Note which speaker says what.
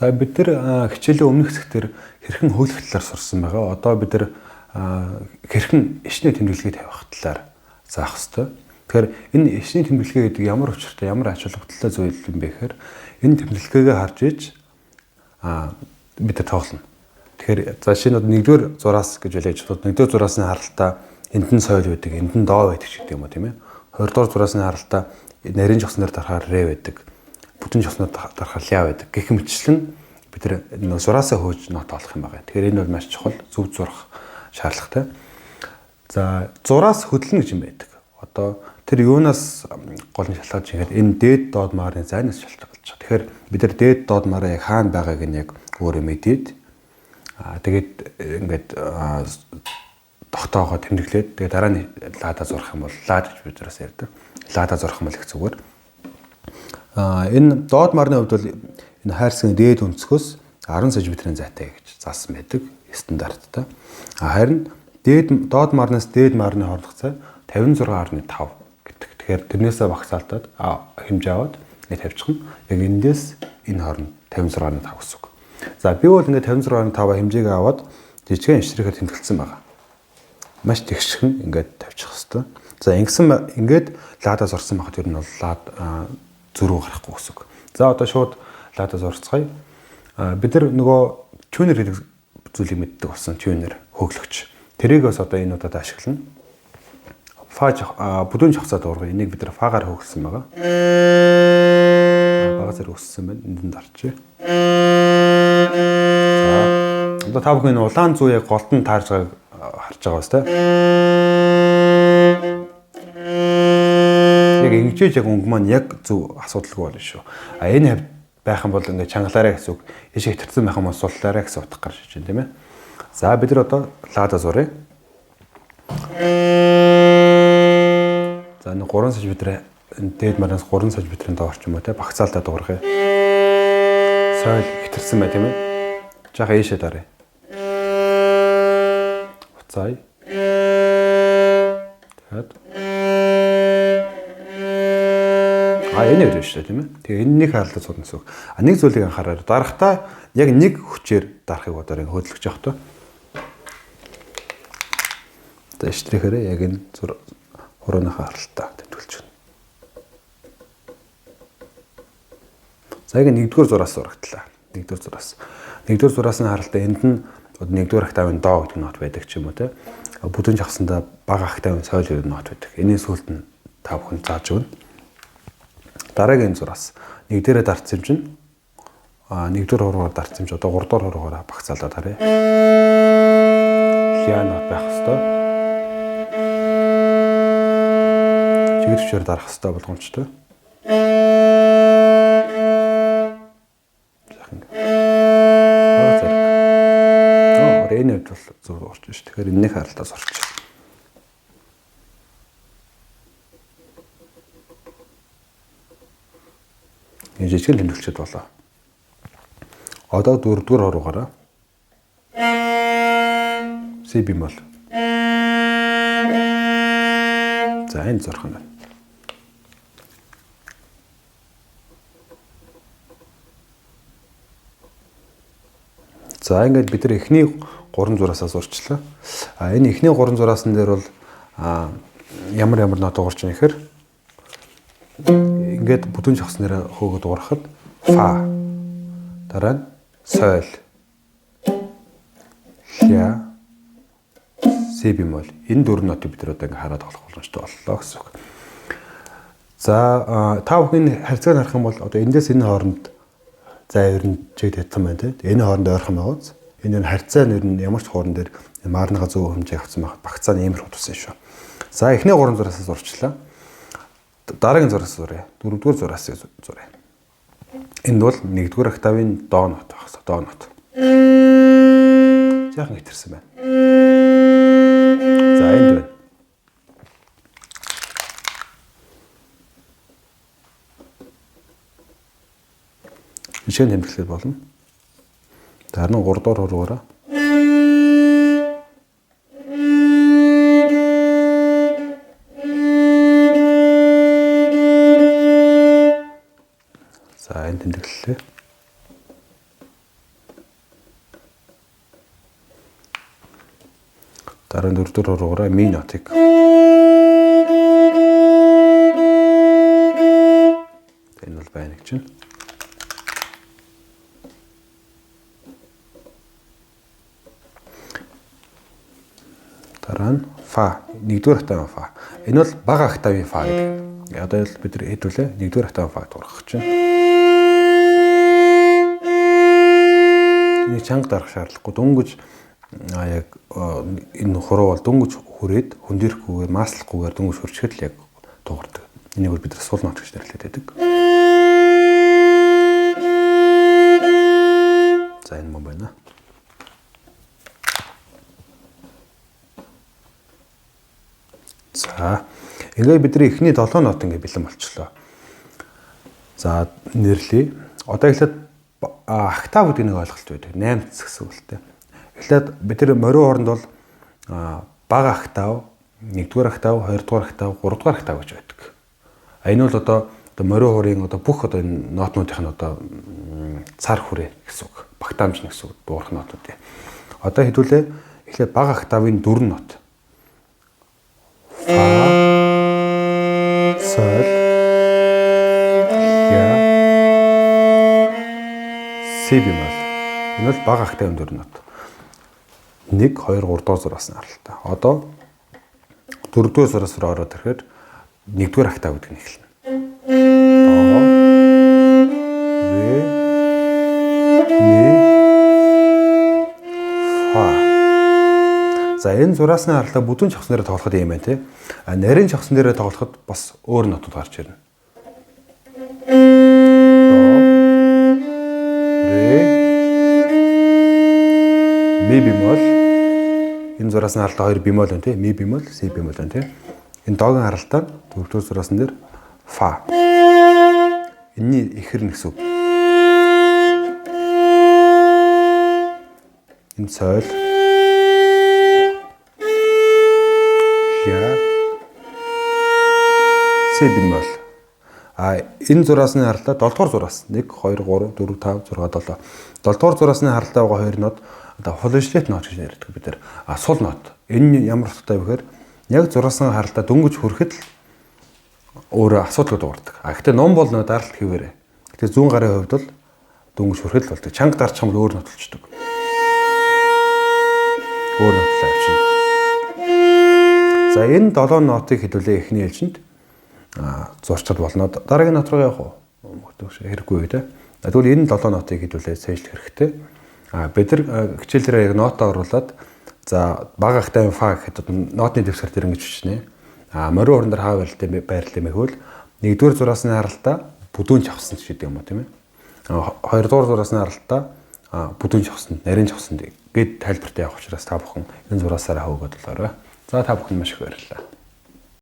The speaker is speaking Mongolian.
Speaker 1: За бид нар хичээлийн өмнөх хэсгээр хэрхэн хөөлөх талаар сурсан байгаа. Одоо бид нар хэрхэн ишний тэмдэглэгээ тавих талаар заах хэрэгтэй. Тэгэхээр энэ ишний тэмдэглэгээ гэдэг ямар учиртай, ямар ач холбогдолтой зүйл юм бэ гэхээр энэ тэмдэглэгээгээ харж иж бид нар тоглоно. Тэгэхээр за шинэ 1-р зураас гэж хэлээж бод 1-р зураасны харалтаа энд нь соёл байдаг, энд нь доо байдаг ч гэдэг юм уу тийм ээ. 2-р зураасны харалтаа нарийн жогсноор дарахаар рэ байдаг. Бүтэн жогсноор дарахаар ля байдаг. Гэх мэтчлэн бид нар зураасаа хөөж нот олох юм байна. Тэгэхээр энэ бол маш чухал, зөв зурах шаардлагатай. За зураас хөдлөн гэж юм байдаг. Одоо тэр юунаас гол нь шалтгаалж ихэд энэ дээд доод маарны зайнаас шалтгаалж байгаа. Тэгэхээр бид нар дээд доод маараа яг хаана байгааг нь яг өөрөө мэдээд тэгээд ингээд тогтоогоо тэмдэглээд тэгээд дараа нь лаада зурах юм бол лаад гэж бид нараас ярьдаг. Лаада зурах юм бол их зүгээр. Энэ доод марны хувьд бол энэ хайрцгийн дээд өнцгөөс 10 см-ийн зайтай гэж заасан байдаг стандарттай. Харин доод марнаас дээд марны хоорондох зай 56.5 гэдэг. Тэгэхээр тэрнээсээ багцаалтаад хэмжээ аваад ингэ тавьчихна. Яг эндээс энэ хооронд 56.5 гэсэн үг. За би бол ингэ 56.5 хэмжээгээ аваад жижигхэн ишрэхээр тэмдэглэсэн байгаа. Маш тэгшхэн ингээд тавьчих хэвээр. За ингээд лаада зурсан байхад ер нь бол лаад зөрүү гарахгүй гэсэн үг. За одоо шууд лаада зурцгаая. Бид нар нөгөө тюнер гэдэг зүйлийг мэддэг болсон. Тюнер хөглөгч. Тэрийг бас одоо энэ удаад ашиглана. Бүдүүн жагсаа дуургая. Энийг бид нар фагаар хөглсөн байгаа. Бага зэрэг өссөн байна. Энд дарчээ. За одоо та бүхэн улаан зүү яг голтон таарж байгааг харж байгаа бас тийм. Яг ингэж яг өнгө маань яг зөв асуудалгүй болно шүү. Энэ хавьд байх юм бол ингээд чангалаарай гэсэн үг. Ишээ хэтэрсэн байх юм бол суллаарай гэсэн утга гарч иж байна тийм ээ. За бид нар одоо лаада зуръя. За нэг 3 см дээд мараас 3 см доорч юм уу те багцаалтаа дуургая. Соёл хэтэрсэн бай тийм ээ. Жаахан ийшээ даръя. Уцаая. Тэгэхэд энэ үү шүү дээ тийм ээ. Тэгээ энэнийг хаалт судна гэсэн үг. Нэг зүйлийг анхаараа. Дарахтаа яг нэг хүчээр дарахыг бодоор хөдөлгөж явах то. За иштрихээрээ яг энэ хурууныхаа харалтаа тэмдэглэж байна. За яг 1-р зураас зурагдлаа. 1-р зураас. 1-р зураасны харалтаа энд нь 1-р октавын доо гэдэг нот байдаг ч юм уу те. Бүдүүн жагсандаа бага октавын соёл гэдэг нот байдаг. Энийн сүлд нь та бүхэн зааж өгнө. Дараагийн зураас 1-дээрээ дарц юм чинь 1-р хуруугаар дарц юм чи одоо 3-р хуруугаараа багцаалаад харъя. Ля нот байх хэвээр. Чигэрчээр дарах хэвээр болгоомжтой. Энэ үед бол зөв орж шүү. Тэгэхээр энэний харалтаас орчих. Энэ жижигэн тэмдэглэлчд болоо. Одоо 4-р хуруугаараа си бемол. За энэ зурх юм байна. За ингээд бид нар эхний 3 зураасаа зурчлаа. Энэ эхний 3 зураасан дээр бол ямар нот уурч байгаа нэхэр ингээд бүдүүн жагснараа хөөгд уурахад фа дараа нь соль ля си бемол энэ 4 нотыг бид нар одоо ингээд хараад тоглох боломжтой боллоо гэсэн үг. За та бүхэн харьцааг харах юм бол одоо эндээс энэ хооронд за ер нь чиг татсан байна тийм. Энэ хооронд ойрхон байгааз. Энэ харьцаа нэр нь ямар ч хууран дээр маарныхаа зөв хэмжээ авсан байхад багцаа нь иймэрхүү тусан шүү. За эхний 3 зураасаа зурчлаа. Дараагийн зураас зуръя. 4-р зураасаа зуръя. Энд бол 1-р октавын доо нот багс. Доо нот. Жаахан хэтэрсэн байна. За энд байна. Жишээ нь тэмдэглэх болно. Дараа нь 3-р хуруугаараа за энэ тэмдэглэлээ. дараа нь 4-р хуруугаараа ми нотыг энэ бол байна гэж чинь. Дараа нь фа 1-р октавын фа. Энэ бол бага октавын фа гэдэг. Одоо л бид нар хэдүүлээ 1-р октавын фа дуурах чинь. Энийг чанга дарах шаардлагагүй. Дөнгөж яг энэ хуруу бол дөнгөж хүрээд хөндөрөхгүйгээр маслахгүйгээр дөнгөж хурчгэд л яг дуурдаг. Энийг бол бид нар сул нот гэж нэрлэдэг байдаг. За энэ мөн байна. За ингээд бидний эхний 7 нот ингээд бэлэн болчихлоо. За нэрлэе. Одоо эхлээд октав гэдэг нэг ойлголт байдаг. 8 гэсэн үг л дээ. Эхлээд бид нар морин хооронд бол бага октав, 1-р октав, 2-р октав, 3-р октав гэж байдаг. Энэ бол одоо морин хуурын одоо бүх одоо энэ нотнуудын одоо цар хүрээ гэсэн үг. Багтаамж гэсэн үг дуурах нотууд юм. Одоо хэдүүлээ эхлээд бага октавын 4 нот. Фа, соль, ля, си бемоль. Энэ бол бага октавын 4 нот. 1 2 3 дугаар зураас нь харалтаа. Одоо 4-р зураас руу ороод ирэхэд 1-р октав гэдэг нь эхэлнэ. До, ре, ми, фа. За энэ зураас нь харалтаа бүдүүн чавсан дээрээ тоглоход юм байна те. Нарийн чавсан дээрээ тоглоход бас өөр нотууд гарч ирнэ. До, ре, ми бемоль. Энэ зураас нь харалтаа 2 бемоль байна те. Ми бемоль, си бемоль байна те. Энэ догийн харалтаа 4-р зураасан дээр фа. Энийн ихэр гэсэн үг. Энэ соль. Ля. Си бемоль. Энэ зураас нь харалтаа 7-р зураас 1 2 3 4 5 6 7. 7-р зураас нь харалтаа байгаа 2 нот одоо флэшлет нот гэж ярьдаг бид нар. Сул нот. Энэ ямар утгатай вэ гэхээр яг зураасан харалтаа дөнгөж хүрэхэд л өөрөө асуудлууд уурдаг. Гэхдээ ном бол нөө даралт хийвэрээ. Гэхдээ зүүн гарын хувьд бол дөнгөж хүрэхэд л болдог. Чанга дарчих юм бол өөр нот болчдөг. Өөр нотлоо авчина. За энэ 7 нотыг хэдүүлээ эхний ээлжинд зурчил болно. Дараагийн нот руу явах уу? Хэрэггүй үү те. Тэгвэл энэ 7 нотыг хэдүүлээ сайжлах хэрэгтэй. Бид нар хичээлээрээ яг нотоо оруулаад за бага октавын фа гэхэд нотны дэвсгэр дээр ингэж бичнэ. Морин хооронд хаа байрлалтай мэхвэл 1-р зураас нь харалтаа бүдүүн чавсан гэдэг юм уу тийм ээ. 2-р зураас нь харалтаа бүдүүн чавсан, нарийн чавсан гэд тайлбартай явах учраас та бүхэн энэ зураасаараа хөөгөөд болоорой. За та бүхэн маш их баярлалаа.